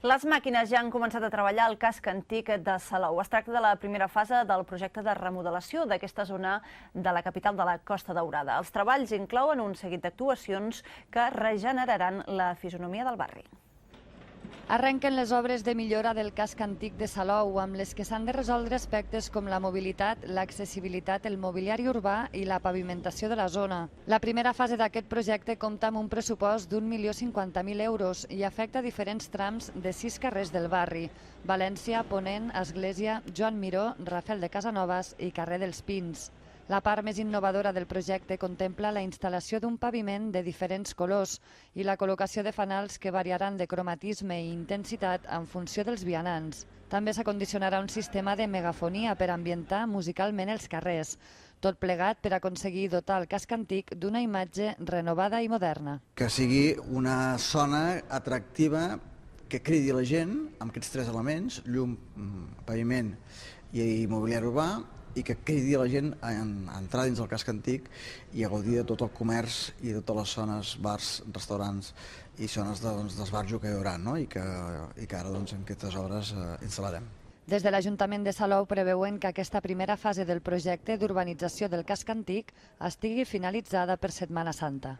Les màquines ja han començat a treballar al casc antic de Salou. Es tracta de la primera fase del projecte de remodelació d'aquesta zona de la capital de la Costa Daurada. Els treballs inclouen un seguit d'actuacions que regeneraran la fisonomia del barri. Arrenquen les obres de millora del casc antic de Salou, amb les que s'han de resoldre aspectes com la mobilitat, l'accessibilitat, el mobiliari urbà i la pavimentació de la zona. La primera fase d'aquest projecte compta amb un pressupost d'1.050.000 euros i afecta diferents trams de 6 carrers del barri: València, Ponent, Església, Joan Miró, Rafel de Casanovas i carrer dels Pins. La part més innovadora del projecte contempla la instal·lació d'un paviment de diferents colors i la col·locació de fanals que variaran de cromatisme i intensitat en funció dels vianants. També s'acondicionarà un sistema de megafonia per ambientar musicalment els carrers, tot plegat per aconseguir dotar el casc antic d'una imatge renovada i moderna. Que sigui una zona atractiva que cridi la gent amb aquests tres elements: llum, paviment i mobiliari urbà, i que cridi la gent a entrar dins del casc antic i a gaudir de tot el comerç i de totes les zones, bars, restaurants i zones d'esbarjo que hi haurà, no? I que ara en aquestes obres instal·larem. Des de l'Ajuntament de Salou preveuen que aquesta primera fase del projecte d'urbanització del casc antic estigui finalitzada per Setmana Santa.